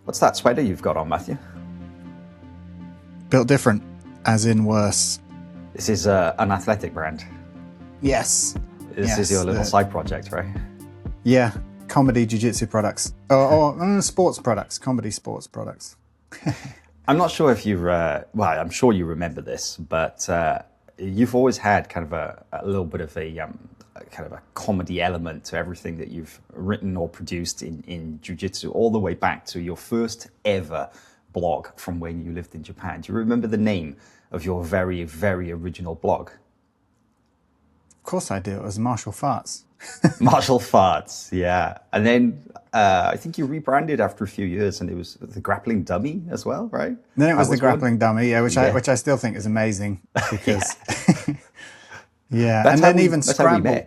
What's that sweater you've got on, Matthew? Built different, as in worse. This is an athletic brand. Yes. This is your little side project, right? Yeah, comedy jiu-jitsu products. Or sports products, comedy sports products. I'm not sure if I'm sure you remember this, but you've always had kind of a little bit of a kind of a comedy element to everything that you've written or produced in jiu-jitsu, all the way back to your first ever blog from when you lived in Japan. Do you remember the name of your very, very original blog? Of course I do. It was Martial Farts. Martial Farts, yeah. And then I think you rebranded after a few years, and it was the Grappling Dummy as well, right? Then it was the Grappling Dummy, yeah, which I still think is amazing because yeah. And then even Scramble.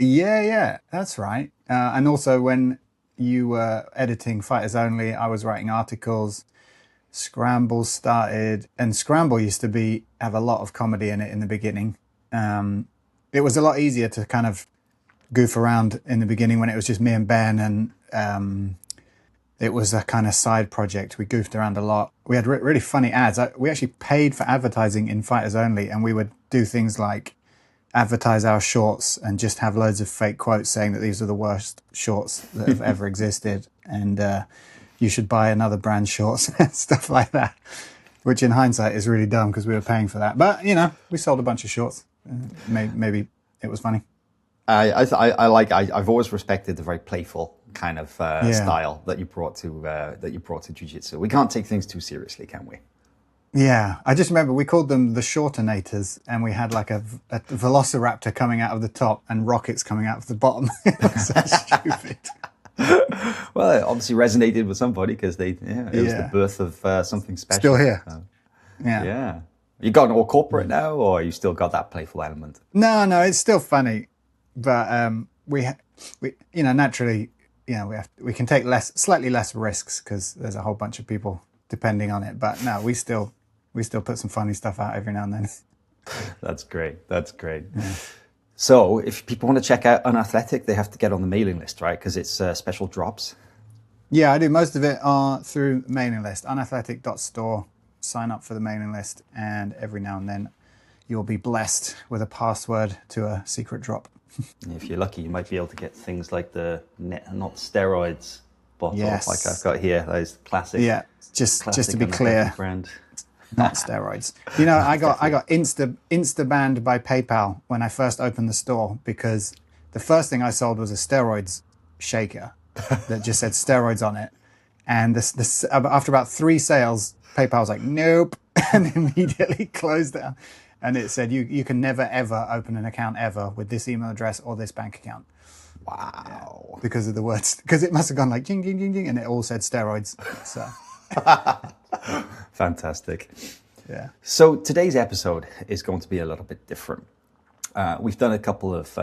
Yeah, that's right. And also when you were editing Fighters Only, I was writing articles. Scramble started, and Scramble used to have a lot of comedy in it in the beginning. It was a lot easier to kind of goof around in the beginning when it was just me and Ben, and it was a kind of side project. We goofed around a lot. We had really funny ads. We actually paid for advertising in Fighters Only, and we would do things like advertise our shorts and just have loads of fake quotes saying that these are the worst shorts that have ever existed, and you should buy another brand shorts and stuff like that, which in hindsight is really dumb because we were paying for that. But, we sold a bunch of shorts. Maybe it was funny. I've always respected the very playful kind of style that you brought to jiu-jitsu. We can't take things too seriously, can we? Yeah, I just remember we called them the Shortinators, and we had like a velociraptor coming out of the top and rockets coming out of the bottom. It was so stupid. Well, it obviously resonated with somebody because it was the birth of something special. Still here. Yeah. You got all corporate now, or you still got that playful element? No, it's still funny, but we naturally, we can take slightly less risks because there's a whole bunch of people depending on it. But no, we still put some funny stuff out every now and then. That's great. Yeah. So if people want to check out Unathletic, they have to get on the mailing list, right? Because it's special drops. Yeah, I do. Most of it are through mailing list, unathletic.store. Sign up for the mailing list, and every now and then you'll be blessed with a password to a secret drop. If you're lucky, you might be able to get things like the not steroids bottle, yes, like I've got here. Those classic. Yeah, just to be clear, brand. Not steroids. I got insta banned by PayPal when I first opened the store because the first thing I sold was a steroids shaker that just said steroids on it, and after about 3 sales, PayPal was like, nope, and immediately closed down. And it said, you can never, ever open an account ever with this email address or this bank account. Wow. Yeah, because of the words. Because it must have gone like, jing, jing, jing, jing, and it all said steroids. So. Fantastic. Yeah. So today's episode is going to be a little bit different. We've done a couple of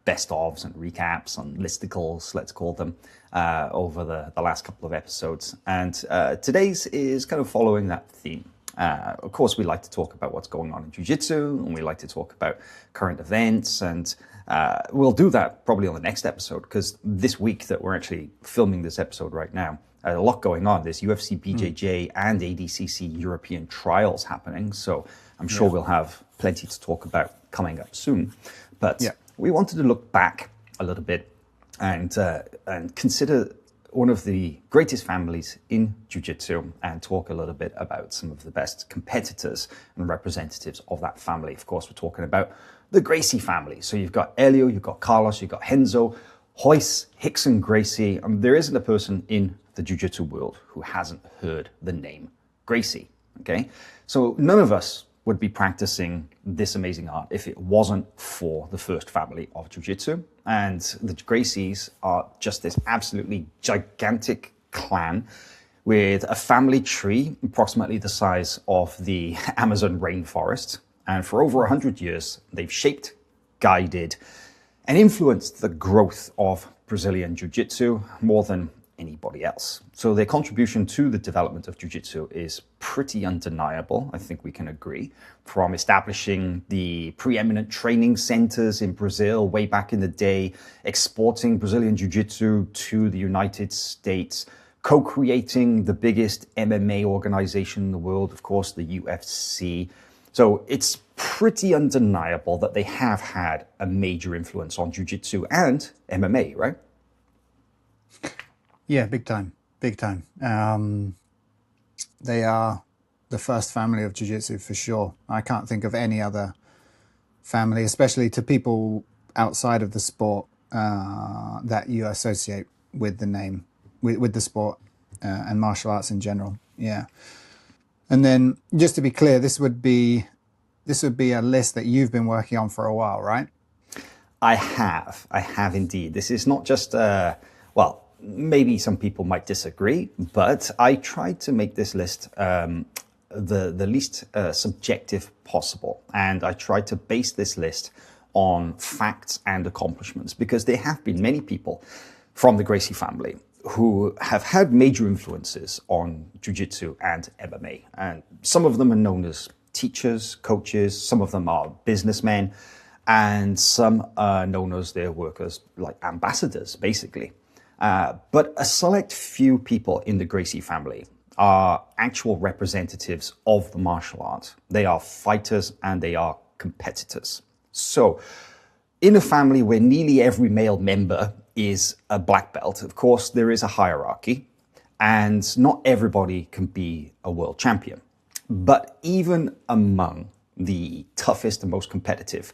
best ofs and recaps on listicles, let's call them, over the last couple of episodes. And today's is kind of following that theme. Of course, we like to talk about what's going on in jiu-jitsu, and we like to talk about current events, and we'll do that probably on the next episode, because this week that we're actually filming this episode right now, a lot going on. There's UFC BJJ and ADCC European trials happening, so I'm sure we'll have plenty to talk about coming up soon. But we wanted to look back a little bit and consider one of the greatest families in jiu-jitsu and talk a little bit about some of the best competitors and representatives of that family. Of course, we're talking about the Gracie family. So you've got Elio, you've got Carlos, you've got Renzo, Royce, Rickson, Gracie. There isn't a person in the jiu-jitsu world who hasn't heard the name Gracie, okay? So none of us would be practicing this amazing art if it wasn't for the first family of jiu-jitsu. And the Gracies are just this absolutely gigantic clan with a family tree approximately the size of the Amazon rainforest. And for over 100 years, they've shaped, guided, and influenced the growth of Brazilian jiu-jitsu more than anybody else. So their contribution to the development of jiu-jitsu is pretty undeniable, I think we can agree, from establishing the preeminent training centers in Brazil way back in the day, exporting Brazilian jiu-jitsu to the United States, co-creating the biggest MMA organization in the world, of course, the UFC. So it's pretty undeniable that they have had a major influence on jiu-jitsu and MMA, right? Yeah, big time. They are the first family of jiu-jitsu for sure. I can't think of any other family, especially to people outside of the sport, that you associate with the name, with the sport and martial arts in general. Yeah. And then just to be clear, this would be a list that you've been working on for a while, right? I have indeed. This is not just, well, maybe some people might disagree, but I tried to make this list the least subjective possible. And I tried to base this list on facts and accomplishments, because there have been many people from the Gracie family who have had major influences on jiu-jitsu and MMA. And some of them are known as teachers, coaches, some of them are businessmen, and some are known as their workers, like ambassadors, basically. But a select few people in the Gracie family are actual representatives of the martial art. They are fighters and they are competitors. So in a family where nearly every male member is a black belt, of course, there is a hierarchy, and not everybody can be a world champion. But even among the toughest and most competitive,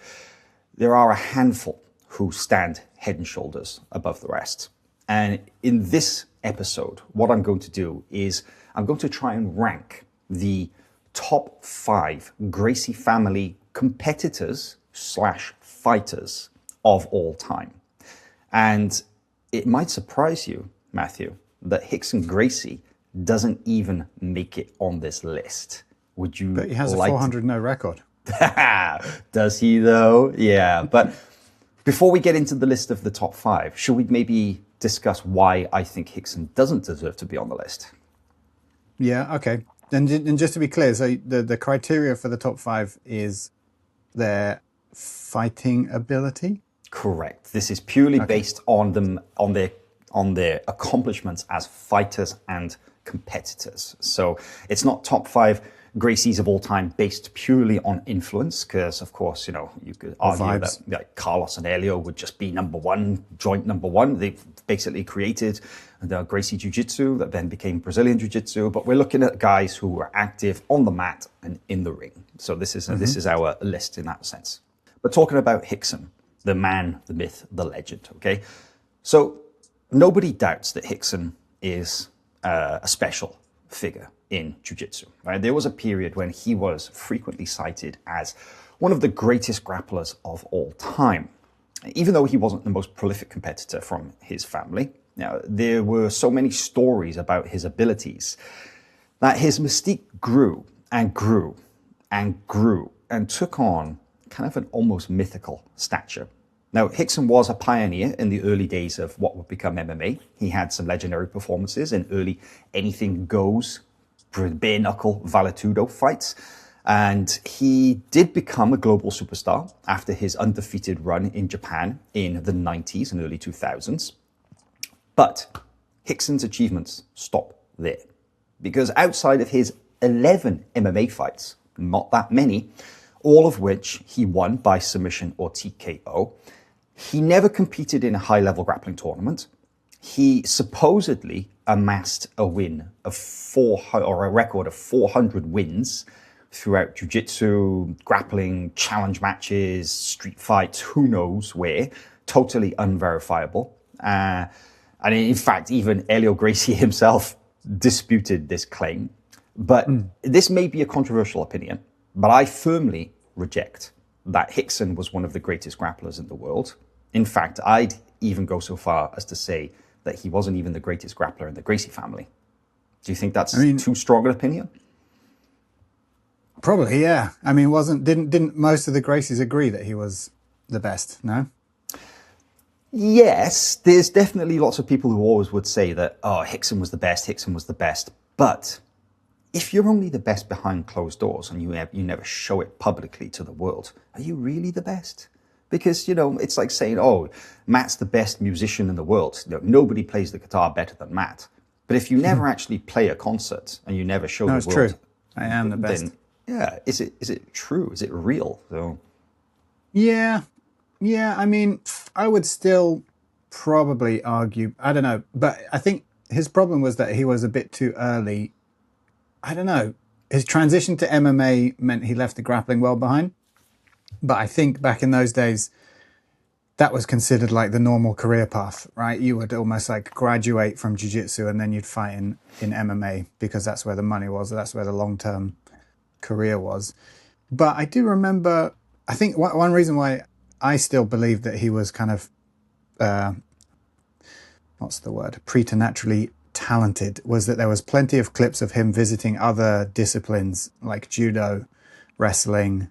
there are a handful who stand head and shoulders above the rest. And in this episode, what I'm going to do is I'm going to try and rank the top 5 Gracie family competitors / fighters of all time. And it might surprise you, Matthew, that Rickson Gracie doesn't even make it on this list. Would you? But he has a 400-0 record. Does he though? Yeah. But before we get into the list of the top 5, should we maybe discuss why I think Rickson doesn't deserve to be on the list? Yeah, okay. And just to be clear, so the criteria for the top 5 is their fighting ability? Correct. This is purely based on them, on their accomplishments as fighters and competitors. So it's not top 5 Gracies of all time based purely on influence, because of course, you know, you could argue that like, Carlos and Helio would just be number 1, joint number 1. They've basically created the Gracie Jiu-Jitsu that then became Brazilian Jiu-Jitsu, but we're looking at guys who were active on the mat and in the ring. So this is our list in that sense. But talking about Rickson, the man, the myth, the legend, okay? So nobody doubts that Rickson is a special figure in jiu-jitsu, right? There was a period when he was frequently cited as one of the greatest grapplers of all time. Even though he wasn't the most prolific competitor from his family, now, there were so many stories about his abilities that his mystique grew and grew and grew and took on kind of an almost mythical stature. Now, Rickson was a pioneer in the early days of what would become MMA. He had some legendary performances in early anything goes, bare knuckle Vale Tudo fights. And he did become a global superstar after his undefeated run in Japan in the 90s and early 2000s. But Rickson's achievements stop there. Because outside of his 11 MMA fights, not that many, all of which he won by submission or TKO, he never competed in a high-level grappling tournament. He supposedly amassed a record of 400 wins throughout jiu-jitsu, grappling, challenge matches, street fights, who knows where, totally unverifiable. And in fact, even Helio Gracie himself disputed this claim. But this may be a controversial opinion, but I firmly reject that Rickson was one of the greatest grapplers in the world. In fact, I'd even go so far as to say that he wasn't even the greatest grappler in the Gracie family. Do you think that's too strong an opinion? Probably, yeah. I mean, didn't most of the Gracies agree that he was the best? No. Yes, there's definitely lots of people who always would say that, oh, Rickson was the best. But if you're only the best behind closed doors and you never show it publicly to the world, are you really the best? Because, you know, it's like saying, oh, Matt's the best musician in the world. You know, nobody plays the guitar better than Matt. But if you never actually play a concert and you never show the world, true. I am the best. Then, yeah, is it true? Is it real? So, yeah. I mean, I would still probably argue. I don't know, but I think his problem was that he was a bit too early. I don't know. His transition to MMA meant he left the grappling world behind. But I think back in those days, that was considered like the normal career path, right? You would almost like graduate from jiu-jitsu and then you'd fight in MMA because that's where the money was. That's where the long-term career was. But I do remember, I think one reason why I still believe that he was kind of, preternaturally talented was that there was plenty of clips of him visiting other disciplines like judo, wrestling,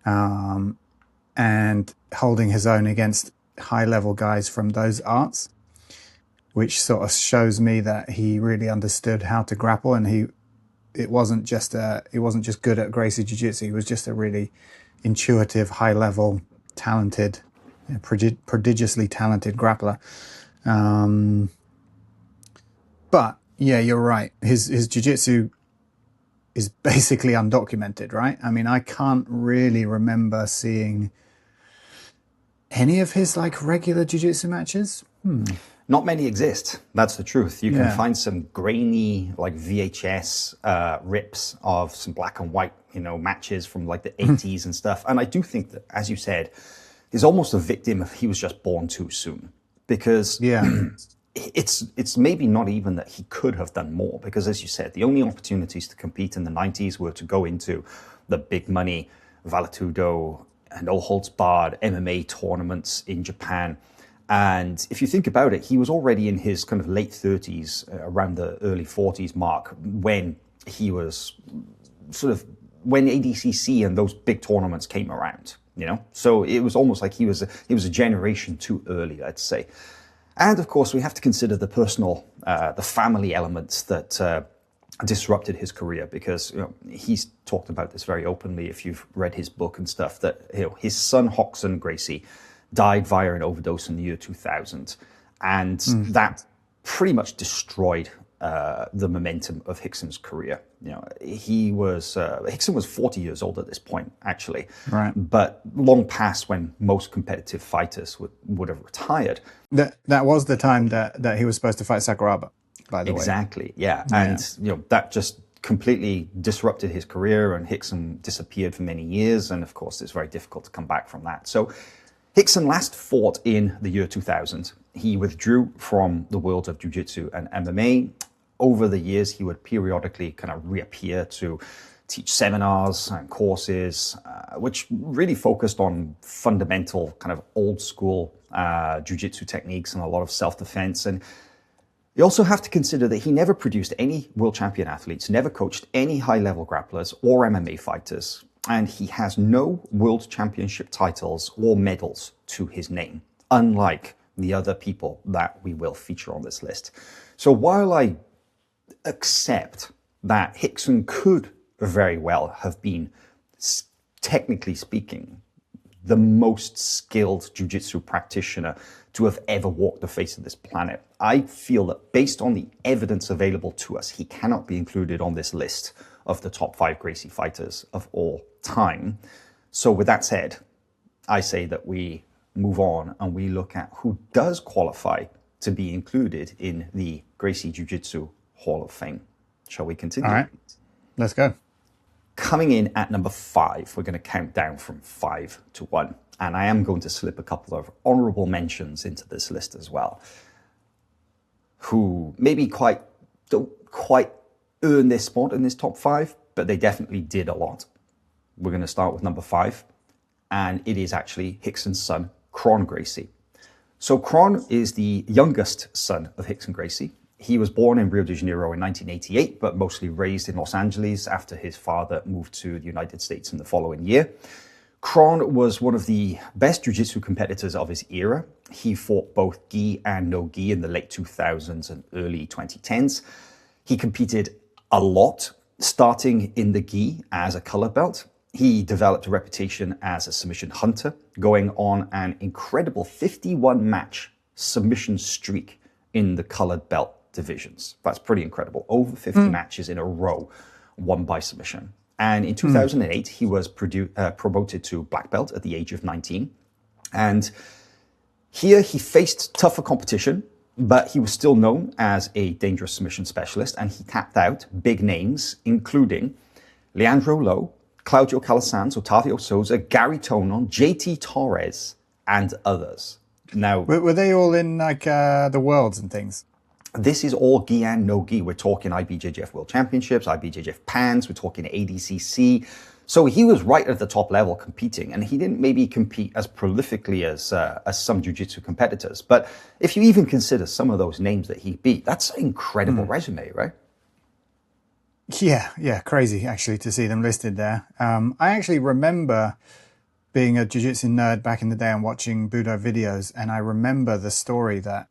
and holding his own against high-level guys from those arts, which sort of shows me that he really understood how to grapple, and he wasn't just good at Gracie Jiu-Jitsu. He was just a really intuitive, high-level, talented, prodigiously talented grappler. But yeah, you're right. His jiu-jitsu is basically undocumented, right? I mean, I can't really remember seeing any of his like regular jiu-jitsu matches. Not many exist. That's the truth. You can find some grainy, like VHS rips of some black and white, matches from like the 80s and stuff. And I do think that, as you said, he's almost a victim of he was just born too soon, because it's maybe not even that he could have done more, because as you said, the only opportunities to compete in the 90s were to go into the big money Valetudo and all holds barred MMA tournaments in Japan. And if you think about it, he was already in his kind of late 30s, around the early 40s mark, when he was when ADCC and those big tournaments came around, So it was almost like he was a generation too early, let's say. And of course, we have to consider the personal, the family elements that disrupted his career, because he's talked about this very openly if you've read his book and stuff, that his son Rickson Gracie died via an overdose in the year 2000, and that pretty much destroyed the momentum of Rickson's career. Rickson was 40 years old at this point, actually, right? But long past when most competitive fighters would have retired. That was the time that he was supposed to fight Sakuraba, by the way. Exactly, yeah. And that just completely disrupted his career, and Rickson disappeared for many years, and of course it's very difficult to come back from that. So Rickson last fought in the year 2000. He withdrew from the world of jiu-jitsu and MMA. Over the years, he would periodically kind of reappear to teach seminars and courses, which really focused on fundamental kind of old school jiu-jitsu techniques and a lot of self-defense. And you also have to consider that he never produced any world champion athletes, never coached any high-level grapplers or MMA fighters, and he has no world championship titles or medals to his name, unlike the other people that we will feature on this list. So while I accept that Rickson could very well have been, technically speaking, the most skilled jiu-jitsu practitioner to have ever walked the face of this planet, I feel that based on the evidence available to us, he cannot be included on this list of the top 5 Gracie fighters of all time. So with that said, I say that we move on and we look at who does qualify to be included in the Gracie Jiu-Jitsu Hall of Fame. Shall we continue? All right, let's go. Coming in at number 5, we're going to count down from 5 to 1. And I am going to slip a couple of honorable mentions into this list as well, who maybe don't quite earn their spot in this top 5, but they definitely did a lot. We're going to start with number 5, and it is actually Rickson's son, Kron Gracie. So Kron is the youngest son of Rickson Gracie. He was born in Rio de Janeiro in 1988, but mostly raised in Los Angeles after his father moved to the United States in the following year. Kron was one of the best jiu-jitsu competitors of his era. He fought both gi and no gi in the late 2000s and early 2010s. He competed a lot, starting in the gi as a color belt. He developed a reputation as a submission hunter, going on an incredible 51-match submission streak in the colored belt divisions. That's pretty incredible. Over 50 matches in a row won by submission. And in 2008, he was promoted to black belt at the age of 19. And here he faced tougher competition, but he was still known as a dangerous submission specialist, and he tapped out big names, including Leandro Lo, Claudio Calasanz, Otavio Souza, Gary Tonon, JT Torres, and others. Now, were they all in like the Worlds and things? This is all gi and no gi. We're talking IBJJF World Championships, IBJJF Pans, we're talking ADCC. So he was right at the top level competing, and he didn't maybe compete as prolifically as some jiu-jitsu competitors. But if you even consider some of those names that he beat, that's an incredible resume, right? Yeah, crazy actually to see them listed there. I actually remember being a jiu-jitsu nerd back in the day and watching Budo videos, and I remember the story that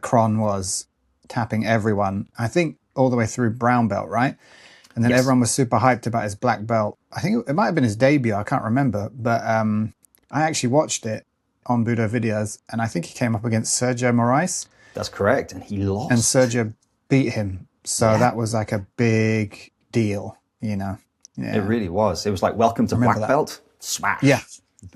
Kron was tapping everyone, I think all the way through brown belt, right? And then everyone was super hyped about his black belt. I think it might have been his debut, I can't remember. But I actually watched it on Budo videos, and I think he came up against Sergio Moraes. That's correct, and he lost. And Sergio beat him. So that was like a big deal, you know. Yeah. It really was. It was like, welcome to black belt, smash. Yeah.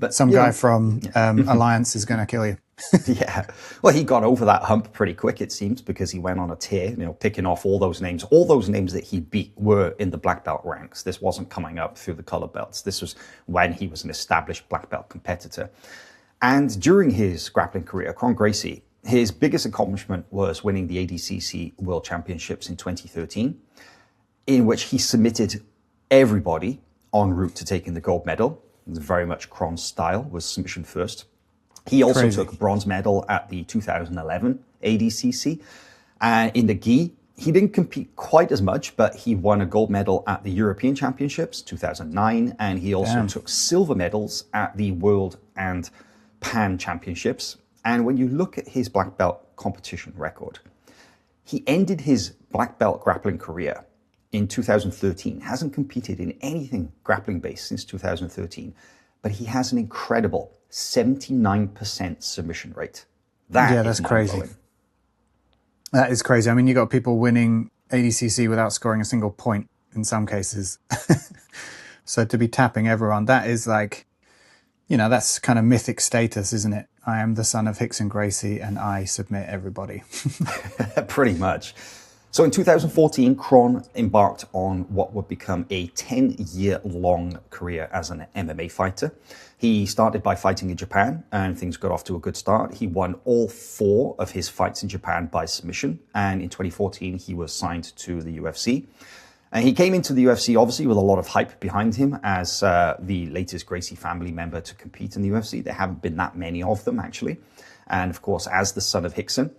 But some guy from Alliance is going to kill you. Yeah. Well, he got over that hump pretty quick, it seems, because he went on a tear, you know, picking off all those names. All those names that he beat were in the black belt ranks. This wasn't coming up through the color belts. This was when he was an established black belt competitor. And during his grappling career, Kron Gracie, his biggest accomplishment was winning the ADCC World Championships in 2013, in which he submitted everybody en route to taking the gold medal. It was very much Kron's style, was submission first. He also took a bronze medal at the 2011 ADCC. In the gi, he didn't compete quite as much, but he won a gold medal at the European Championships 2009, and he also took silver medals at the World and Pan Championships. And when you look at his black belt competition record, he ended his black belt grappling career in 2013, hasn't competed in anything grappling based since 2013, but he has an incredible 79% submission rate. That's crazy. That is crazy. I mean, you got people winning ADCC without scoring a single point in some cases. So to be tapping everyone, that is like, you know, that's kind of mythic status, isn't it? I am the son of Rickson Gracie and I submit everybody. Pretty much. So in 2014, Kron embarked on what would become a 10-year-long career as an MMA fighter. He started by fighting in Japan, and things got off to a good start. He won all 4 of his fights in Japan by submission, and in 2014, he was signed to the UFC. And he came into the UFC, obviously, with a lot of hype behind him as the latest Gracie family member to compete in the UFC. There haven't been that many of them, actually. And, of course, as the son of Rickson.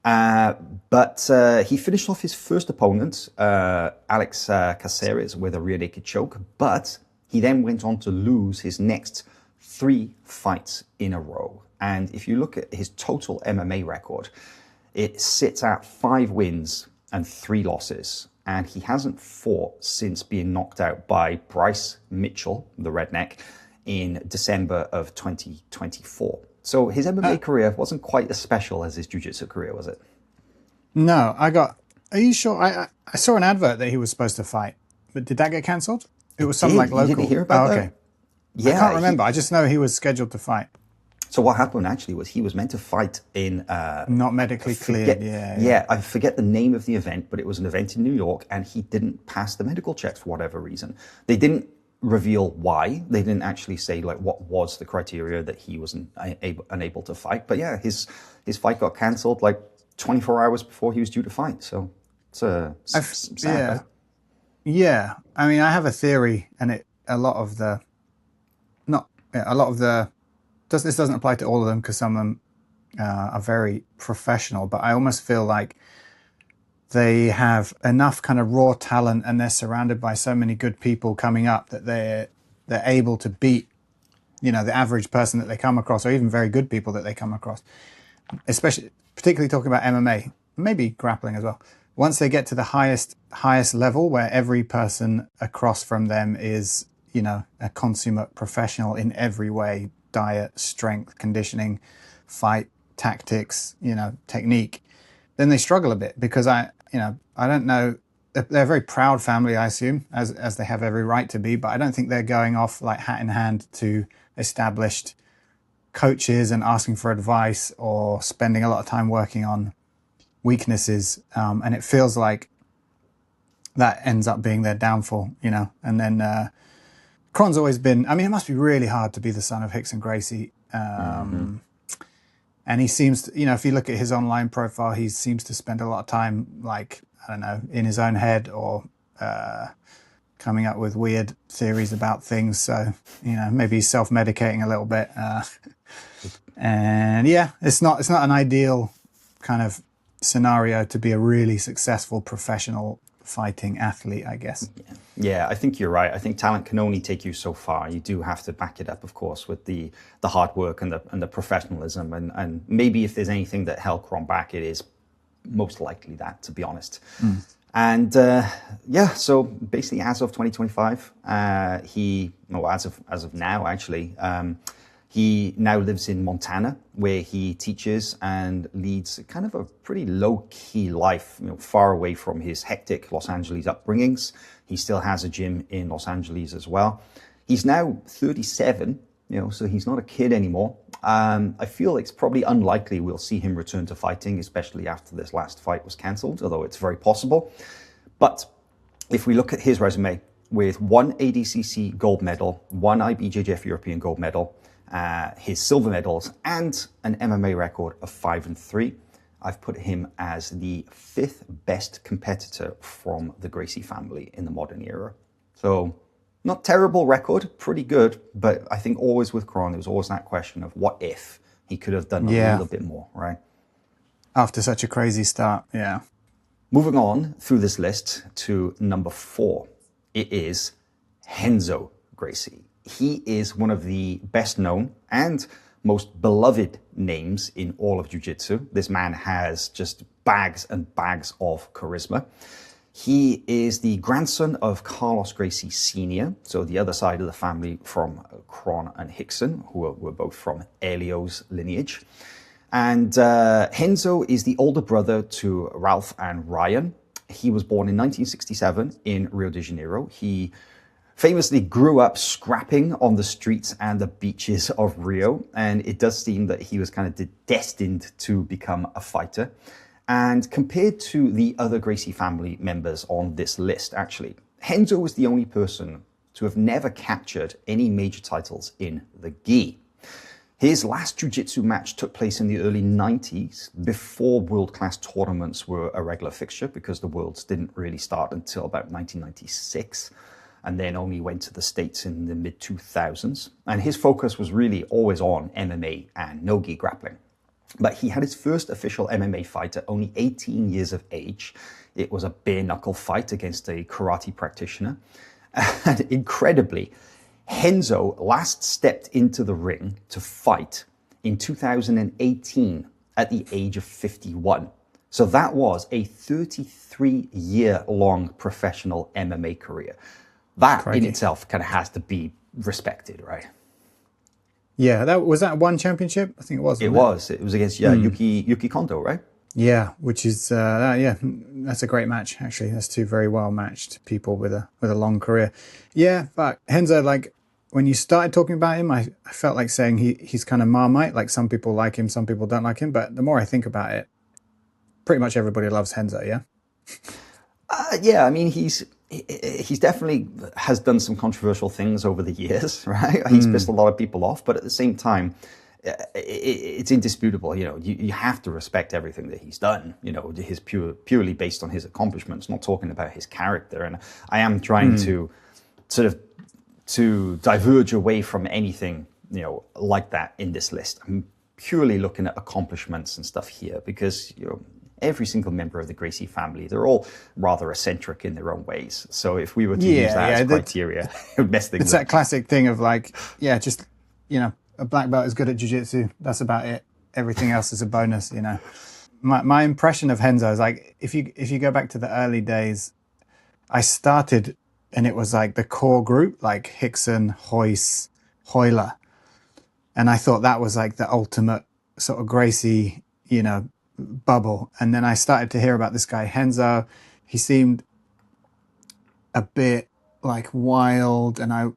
But he finished off his first opponent, Alex Caceres, with a rear naked choke. But he then went on to lose his next 3 fights in a row. And if you look at his total MMA record, it sits at 5 wins and 3 losses. And he hasn't fought since being knocked out by Bryce Mitchell, the redneck, in December of 2024. So his MMA career wasn't quite as special as his jiu-jitsu career, was it? No, are you sure? I saw an advert that he was supposed to fight, but did that get cancelled? It was something like local. You didn't hear about that? Okay. Yeah, I can't remember. I just know he was scheduled to fight. So what happened actually was he was meant to fight in... not medically cleared, Yeah, I forget the name of the event, but it was an event in New York, and he didn't pass the medical checks for whatever reason. They didn't reveal why. They didn't actually say like what was the criteria that he was unable to fight. But yeah, his fight got cancelled like 24 hours before he was due to fight. So it's sad. Yeah. I mean, I have a theory, and this doesn't apply to all of them because some of them are very professional, but I almost feel like they have enough kind of raw talent and they're surrounded by so many good people coming up that they're able to beat, you know, the average person that they come across, or even very good people that they come across, particularly talking about MMA, maybe grappling as well. Once they get to the highest level where every person across from them is, you know, a consummate professional in every way, diet, strength, conditioning, fight, tactics, you know, technique, then they struggle a bit because I don't know. They're a very proud family, I assume, as they have every right to be. But I don't think they're going off like hat in hand to established coaches and asking for advice or spending a lot of time working on weaknesses. And it feels like that ends up being their downfall, And then Kron's always been. I mean, it must be really hard to be the son of Rickson and Gracie. And he seems to, if you look at his online profile, he seems to spend a lot of time, like, I don't know, in his own head or coming up with weird theories about things. So, maybe he's self-medicating a little bit. And yeah, it's not an ideal kind of scenario to be a really successful professional fighting athlete, I guess. Yeah, I think you're right. I think talent can only take you so far. You do have to back it up, of course, with the hard work and the professionalism. And maybe if there's anything that held Kron back, it is most likely that, to be honest. And so basically, as of 2025, as of now, actually, he now lives in Montana, where he teaches and leads kind of a pretty low-key life, far away from his hectic Los Angeles upbringings. He still has a gym in Los Angeles as well. He's now 37, so he's not a kid anymore. I feel it's probably unlikely we'll see him return to fighting, especially after this last fight was cancelled, although it's very possible. But if we look at his resume, with 1 ADCC gold medal, 1 IBJJF European gold medal, his silver medals, and an MMA record of 5-3, I've put him as the 5th best competitor from the Gracie family in the modern era. So not terrible record, pretty good, but I think always with Kron, there was always that question of what if he could have done a little bit more, right? After such a crazy start, yeah. Moving on through this list to number 4, it is Renzo Gracie. He is one of the best known and most beloved names in all of jiu-jitsu. This man has just bags and bags of charisma. He is the grandson of Carlos Gracie Sr., so the other side of the family from Kron and Rickson, who were both from Elio's lineage. And Renzo is the older brother to Ralph and Ryan. He was born in 1967 in Rio de Janeiro. He famously grew up scrapping on the streets and the beaches of Rio, and it does seem that he was kind of destined to become a fighter. And compared to the other Gracie family members on this list, actually, Renzo was the only person to have never captured any major titles in the gi. His last jiu-jitsu match took place in the early 90s, before world-class tournaments were a regular fixture, because the Worlds didn't really start until about 1996. And then only went to the States in the mid-2000s. And his focus was really always on MMA and no-gi grappling. But he had his first official MMA fight at only 18 years of age. It was a bare-knuckle fight against a karate practitioner. And incredibly, Renzo last stepped into the ring to fight in 2018 at the age of 51. So that was a 33-year-long professional MMA career. That in itself kind of has to be respected, right? Yeah, was that one championship? I think it was. It was against Yuki Kondo, right? Yeah, which is that's a great match actually. That's two very well matched people with a long career. Yeah, but Renzo, like when you started talking about him, I felt like saying he's kind of Marmite. Like some people like him, some people don't like him. But the more I think about it, pretty much everybody loves Renzo. Yeah. Yeah, I mean he's definitely has done some controversial things over the years, right? He's pissed a lot of people off, but at the same time, it's indisputable. You have to respect everything that he's done. His purely based on his accomplishments. Not talking about his character. And I am trying to sort of to diverge away from anything like that in this list. I'm purely looking at accomplishments and stuff here because every single member of the Gracie family, they're all rather eccentric in their own ways. So if we were to use that as criteria, it would mess things up. It's that classic thing of like, just, a black belt is good at jiu-jitsu. That's about it. Everything else is a bonus, My impression of Renzo is like, if you go back to the early days, I started and it was like the core group, like Rickson, Royce, Royler. And I thought that was like the ultimate sort of Gracie, bubble. And then I started to hear about this guy, Renzo. He seemed a bit like wild, and I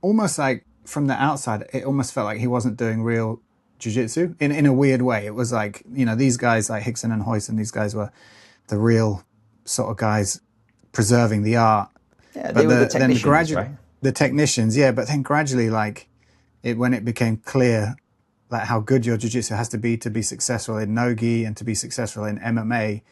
almost like from the outside, it almost felt like he wasn't doing real jiu-jitsu in a weird way. It was like, you know, these guys like Rickson and Hywel, these guys were the real sort of guys preserving the art. Yeah, they were the technicians, right? The technicians, yeah. But then gradually, like, when it became clear like how good your jiu-jitsu has to be successful in no-gi and to be successful in MMA,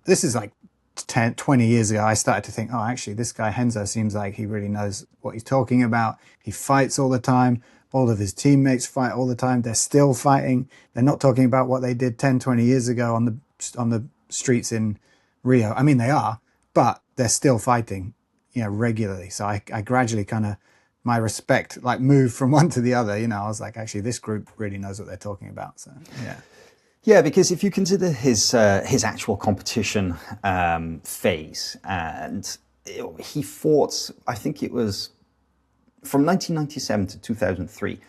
this is like 10, 20 years ago, I started to think, oh, actually, this guy Renzo seems like he really knows what he's talking about. He fights all the time. All of his teammates fight all the time. They're still fighting. They're not talking about what they did 10, 20 years ago on the streets in Rio. I mean, they are, but they're still fighting, you know, regularly. So I gradually kind of, my respect like moved from one to the other. You know, I was like, actually, this group really knows what they're talking about. So, yeah. Yeah, because if you consider his actual competition phase, and he fought, I think it was from 1997 to 2003,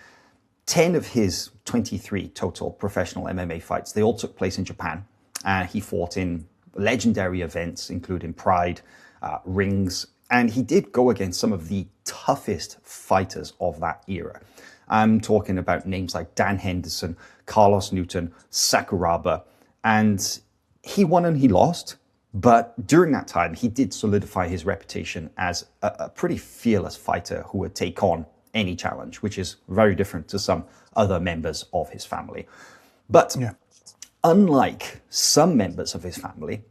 10 of his 23 total professional MMA fights, they all took place in Japan. He fought in legendary events, including Pride, Rings, and he did go against some of the toughest fighters of that era. I'm talking about names like Dan Henderson, Carlos Newton, Sakuraba, and he won and he lost. But during that time, he did solidify his reputation as a pretty fearless fighter who would take on any challenge, which is very different to some other members of his family. But unlike some members of his family,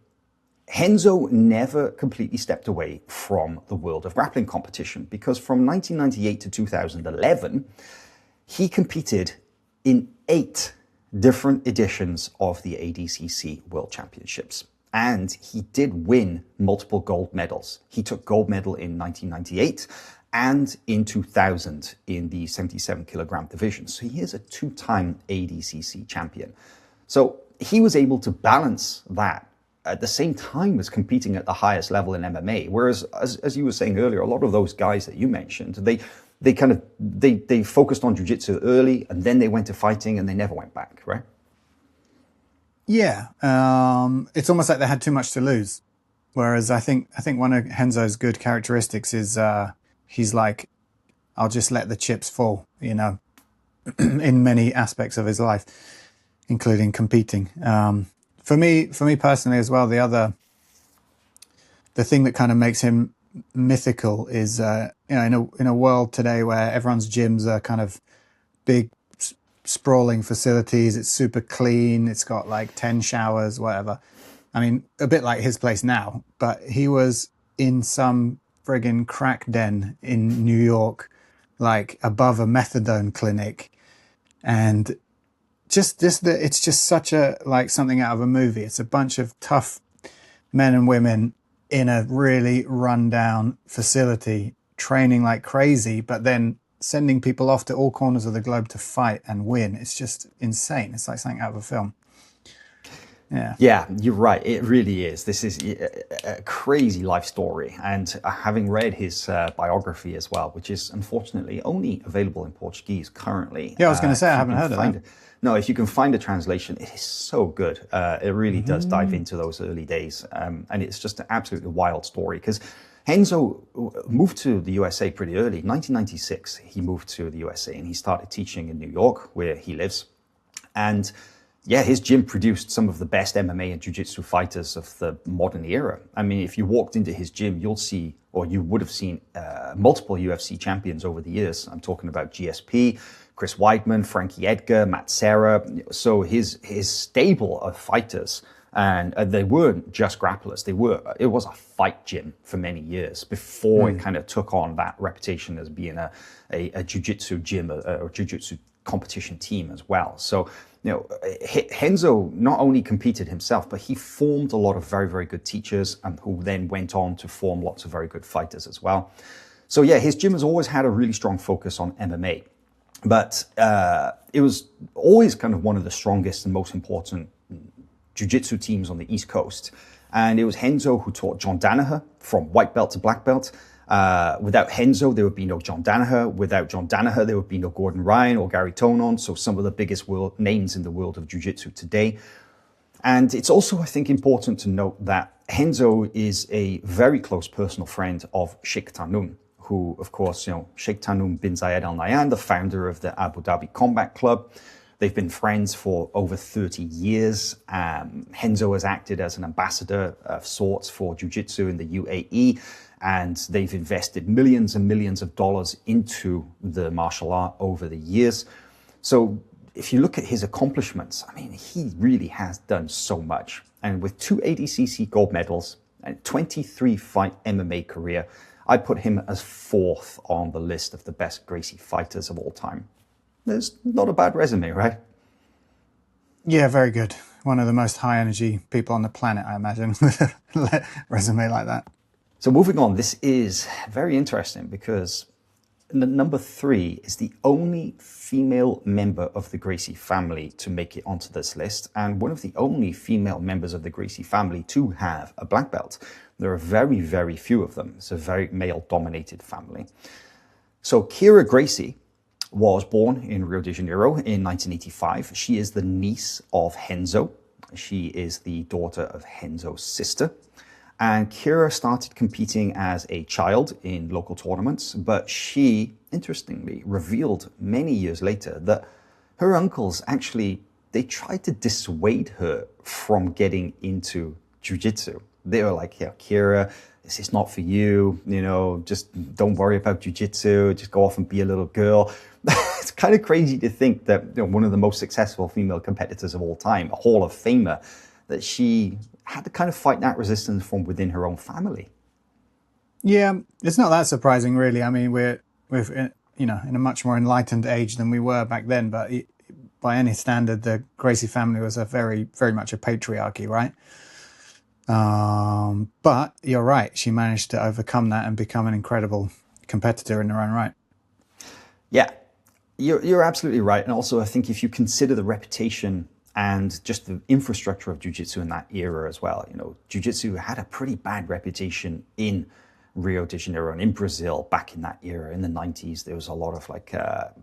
Renzo never completely stepped away from the world of grappling competition, because from 1998 to 2011, he competed in 8 different editions of the ADCC World Championships. And he did win multiple gold medals. He took gold medal in 1998 and in 2000 in the 77 kilogram division. So he is a 2-time ADCC champion. So he was able to balance that at the same time as competing at the highest level in MMA. Whereas, as you were saying earlier, a lot of those guys that you mentioned, they focused on jiu-jitsu early, and then they went to fighting, and they never went back, right? Yeah, it's almost like they had too much to lose. Whereas I think one of Renzo's good characteristics is he's like, I'll just let the chips fall, you know, in many aspects of his life, including competing. For me personally as well, the thing that kind of makes him mythical is, you know, in a world today where everyone's gyms are kind of big, sprawling facilities. It's super clean. It's got like 10 showers, whatever. I mean, a bit like his place now, but he was in some friggin' crack den in New York, like above a methadone clinic. And it's just such a, like something out of a movie. It's a bunch of tough men and women in a really rundown facility, training like crazy, but then sending people off to all corners of the globe to fight and win. It's just insane. It's like something out of a film. Yeah, you're right. It really is. This is a crazy life story. And having read his biography as well, which is unfortunately only available in Portuguese currently. Yeah, I was going to say, I haven't heard of that. No, if you can find a translation, it is so good. It really does dive into those early days. And it's just an absolutely wild story, because Renzo moved to the USA pretty early. 1996, he moved to the USA and he started teaching in New York, where he lives. And yeah, his gym produced some of the best MMA and jiu-jitsu fighters of the modern era. I mean, if you walked into his gym, you'll see, or you would have seen multiple UFC champions over the years. I'm talking about GSP, Chris Weidman, Frankie Edgar, Matt Serra. So his stable of fighters, and they weren't just grapplers. It was a fight gym for many years before it kind of took on that reputation as being a jiu-jitsu gym or jiu-jitsu competition team as well. So, you know, Renzo not only competed himself, but he formed a lot of very, very good teachers, and who then went on to form lots of very good fighters as well. So yeah, his gym has always had a really strong focus on MMA, but it was always kind of one of the strongest and most important jiu-jitsu teams on the East Coast. And it was Renzo who taught John Danaher from white belt to black belt. Without Renzo, there would be no John Danaher. Without John Danaher, there would be no Gordon Ryan or Gary Tonon. So some of the biggest names in the world of jiu-jitsu today. And it's also, I think, important to note that Renzo is a very close personal friend of Sheikh Tahnoun, who, of course, Sheikh Tahnoun bin Zayed Al Nahyan, the founder of the Abu Dhabi Combat Club. They've been friends for over 30 years. Renzo has acted as an ambassador of sorts for jiu-jitsu in the UAE, and they've invested millions and millions of dollars into the martial art over the years. So if you look at his accomplishments, I mean, he really has done so much. And with 2 ADCC gold medals and 23-fight MMA career, I put him as 4th on the list of the best Gracie fighters of all time. That's not a bad resume, right? Yeah, very good. One of the most high-energy people on the planet, I imagine, with a resume like that. So moving on, this is very interesting because number 3 is the only female member of the Gracie family to make it onto this list, and one of the only female members of the Gracie family to have a black belt. There are very, very few of them. It's a very male-dominated family. So Kyra Gracie was born in Rio de Janeiro in 1985. She is the niece of Renzo. She is the daughter of Renzo's sister. And Kyra started competing as a child in local tournaments, but she, interestingly, revealed many years later that her uncles actually, they tried to dissuade her from getting into jiu-jitsu. They were like, yeah, Kyra, this is not for you, just don't worry about jiu-jitsu, just go off and be a little girl. It's kind of crazy to think that one of the most successful female competitors of all time, a Hall of Famer, that she had to kind of fight that resistance from within her own family. Yeah, it's not that surprising, really. I mean, we're in a much more enlightened age than we were back then, but by any standard, the Gracie family was a very, very much a patriarchy, right? But you're right. She managed to overcome that and become an incredible competitor in her own right. Yeah, you're absolutely right. And also, I think if you consider the reputation and just the infrastructure of jiu-jitsu in that era as well, jiu-jitsu had a pretty bad reputation in Rio de Janeiro and in Brazil back in that era. In the 90s, there was a lot of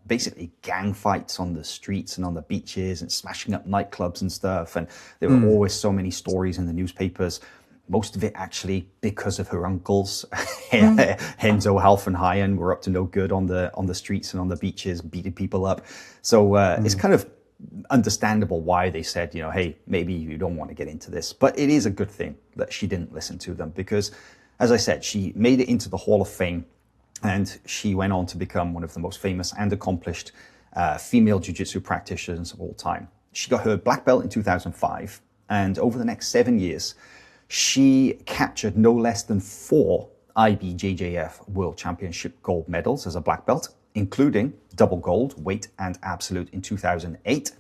basically gang fights on the streets and on the beaches and smashing up nightclubs and stuff. And there were always so many stories in the newspapers. Most of it actually because of her uncles. Renzo, Half and Hyan were up to no good on the streets and on the beaches, beating people up. So it's kind of understandable why they said, hey, maybe you don't want to get into this. But it is a good thing that she didn't listen to them because, as I said, she made it into the Hall of Fame and she went on to become one of the most famous and accomplished female jiu-jitsu practitioners of all time. She got her black belt in 2005, and over the next 7 years, she captured no less than 4 IBJJF World Championship gold medals as a black belt, including double gold, weight and absolute in 2008.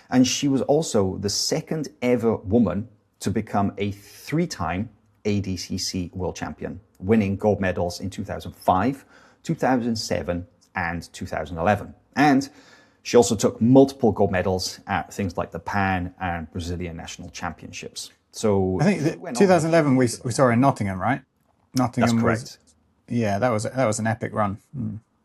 And she was also the second ever woman to become a 3-time ADCC world champion, winning gold medals in 2005, 2007, and 2011. And she also took multiple gold medals at things like the Pan and Brazilian national championships. So I think 2011 we saw her in Nottingham, right? Nottingham. That's correct. Yeah, that was an epic run.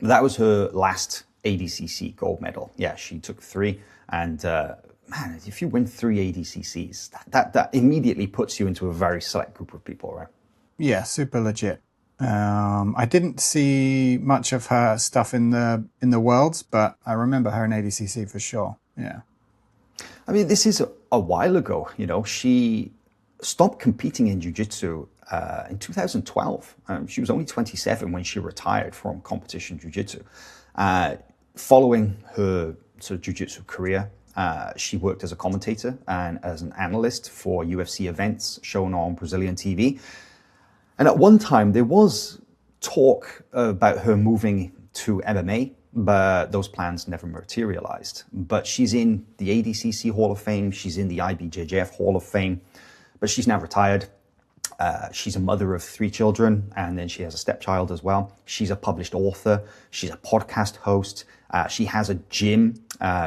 That was her last ADCC gold medal. Yeah, she took 3. And man, if you win 3 ADCCs, that immediately puts you into a very select group of people, right? Yeah, super legit. I didn't see much of her stuff in the Worlds, but I remember her in ADCC for sure. Yeah. I mean, this is a while ago. She stopped competing in jiu-jitsu in 2012. She was only 27 when she retired from competition jiu-jitsu. Following her sort of jiu-jitsu career, she worked as a commentator and as an analyst for UFC events shown on Brazilian TV. And at one time, there was talk about her moving to MMA, but those plans never materialized. But she's in the ADCC Hall of Fame. She's in the IBJJF Hall of Fame, but she's now retired. She's a mother of 3 children, and then she has a stepchild as well. She's a published author. She's a podcast host. She has a gym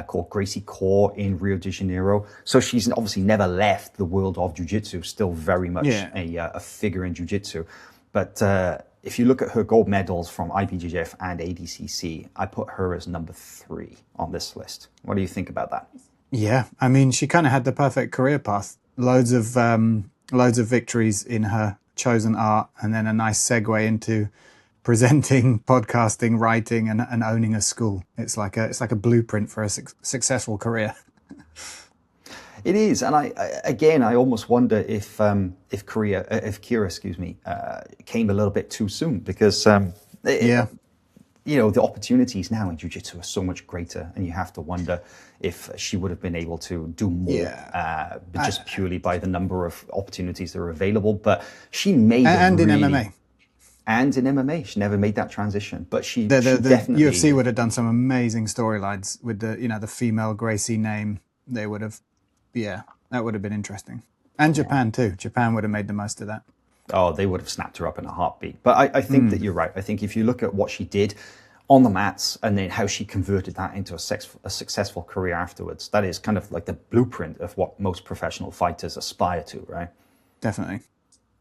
called Gracie Core in Rio de Janeiro. So she's obviously never left the world of jiu-jitsu, still very much a figure in jiu-jitsu. But if you look at her gold medals from IBJJF and ADCC, I put her as number 3 on this list. What do you think about that? Yeah, I mean, she kind of had the perfect career path loads of victories in her chosen art, and then a nice segue into presenting, podcasting, writing, and owning a school. It's like a blueprint for a successful career. It is, and I almost wonder if Kyra, came a little bit too soon, because the opportunities now in jiu-jitsu are so much greater, and you have to wonder if she would have been able to do more, just purely by the number of opportunities that are available. But she made in MMA. And in MMA, she never made that transition. But she definitely, UFC would have done some amazing storylines with the female Gracie name. They would have, that would have been interesting. And Japan too. Japan would have made the most of that. Oh, they would have snapped her up in a heartbeat. But I think that you're right. I think if you look at what she did on the mats and then how she converted that into a successful career afterwards, that is kind of like the blueprint of what most professional fighters aspire to, right? Definitely.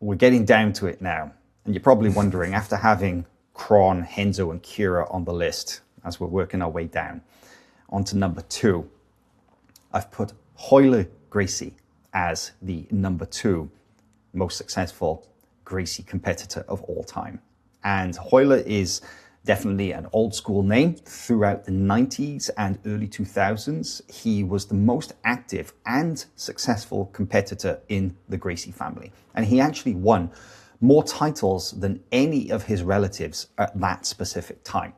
We're getting down to it now. And you're probably wondering, after having Kron, Renzo, and Kyra on the list, as we're working our way down, onto number 2, I've put Royler Gracie as the number 2 most successful Gracie competitor of all time. And Royler is definitely an old school name. Throughout the 90s and early 2000s, he was the most active and successful competitor in the Gracie family. And he actually won more titles than any of his relatives at that specific time.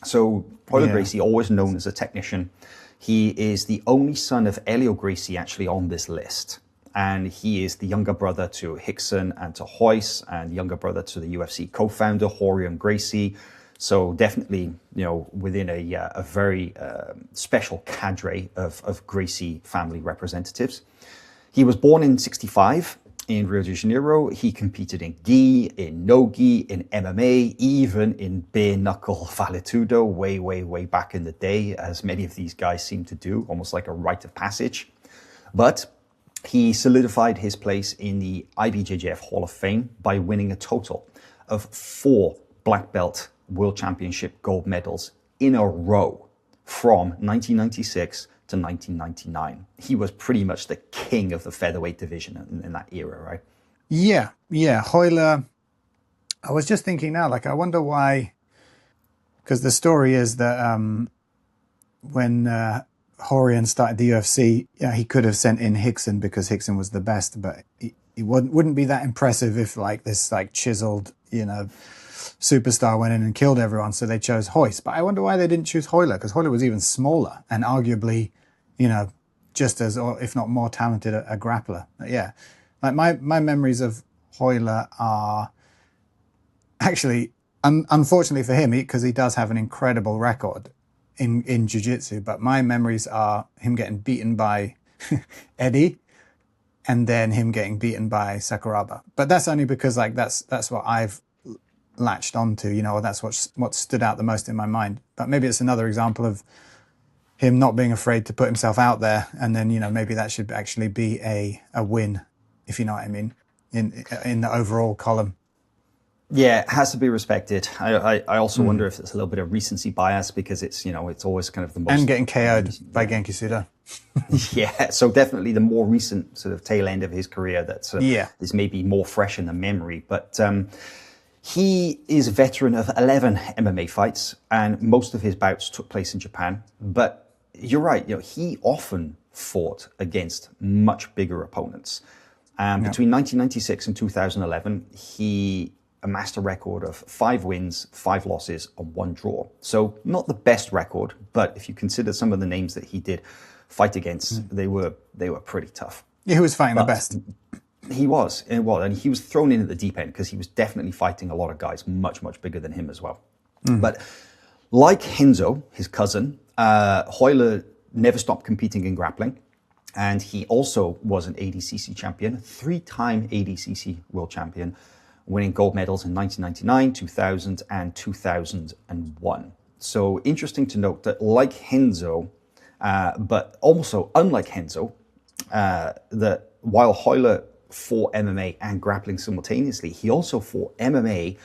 So Royler Gracie, always known as a technician, he is the only son of Hywel Gracie actually on this list. And he is the younger brother to Rickson and to Hywel, and younger brother to the UFC co-founder, Hywel Gracie. So definitely, within a very special cadre of Gracie family representatives. He was born in 1965 in Rio de Janeiro. He competed in gi, in no-gi, in MMA, even in bare-knuckle valetudo way back in the day, as many of these guys seem to do, almost like a rite of passage. But he solidified his place in the IBJJF Hall of Fame by winning a total of 4 black belt World Championship gold medals in a row from 1996 to 1999. He was pretty much the king of the featherweight division in that era, right? Yeah. Royler, I was just thinking now, I wonder why, because the story is that when Horian started the UFC, he could have sent in Rickson because Rickson was the best, but he wouldn't be that impressive if this chiseled, superstar went in and killed everyone, so they chose Hywel. But I wonder why they didn't choose Royler, because Royler was even smaller and arguably, just as, or if not more talented a grappler. Yeah, my memories of Royler are actually, unfortunately for him, because he does have an incredible record in jiu-jitsu, but my memories are him getting beaten by Eddie and then him getting beaten by Sakuraba. But that's only because that's what I've latched onto, or that's what stood out the most in my mind. But maybe it's another example of him not being afraid to put himself out there, and then maybe that should actually be a win, if you know what I mean, in the overall column. Yeah, it has to be respected. I also wonder if it's a little bit of recency bias, because it's it's always kind of the most, and getting KO'd by Genki Sudo. Yeah, so definitely the more recent sort of tail end of his career that is maybe more fresh in the memory. But he is a veteran of 11 MMA fights, and most of his bouts took place in Japan. But you're right, he often fought against much bigger opponents. Between 1996 and 2011, he amassed a record of 5 wins, 5 losses, and 1 draw. So not the best record, but if you consider some of the names that he did fight against, they were pretty tough. Yeah, he was fighting the best. He was, and he was thrown in at the deep end because he was definitely fighting a lot of guys much bigger than him as well. But like Renzo, his cousin, Royler never stopped competing in grappling, and he also was an ADCC champion, 3-time ADCC world champion, winning gold medals in 1999, 2000, and 2001. So interesting to note that, like Renzo, but also unlike Renzo, that while Royler fought MMA and grappling simultaneously, he also fought MMA,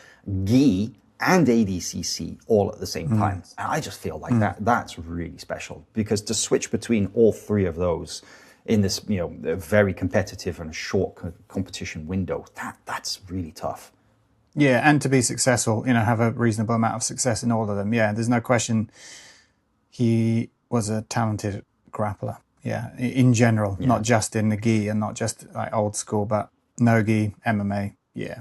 gi, and ADCC all at the same time. And I just feel like that's really special, because to switch between all 3 of those in this, a very competitive and short competition window. That's really tough. Yeah, and to be successful, have a reasonable amount of success in all of them. Yeah, there's no question he was a talented grappler. Yeah, in general, not just in the gi and not just like old school, but no gi, MMA. Yeah.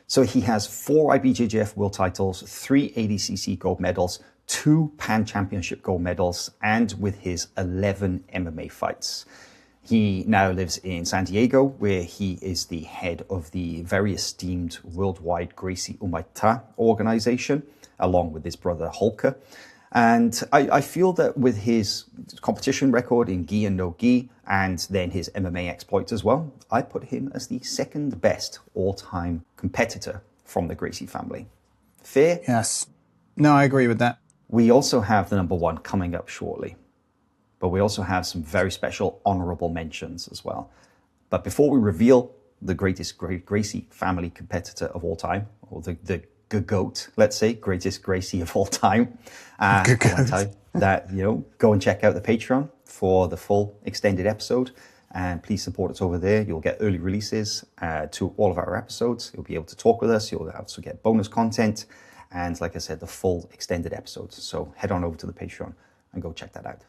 So he has 4 IBJJF world titles, 3 ADCC gold medals, 2 Pan Championship gold medals, and with his 11 MMA fights. He now lives in San Diego, where he is the head of the very esteemed worldwide Gracie organization, along with his brother Holker. And I feel that with his competition record in gi and no gi, and then his MMA exploits as well, I put him as the second best all-time competitor from the Gracie family. Fair? Yes. No, I agree with that. We also have the number 1 coming up shortly. But we also have some very special honorable mentions as well. But before we reveal the greatest Gracie family competitor of all time, or the GOAT, let's say, greatest Gracie of all time, I want to tell you that, go and check out the Patreon for the full extended episode. And please support us over there. You'll get early releases to all of our episodes. You'll be able to talk with us. You'll also get bonus content. And like I said, the full extended episodes. So head on over to the Patreon and go check that out.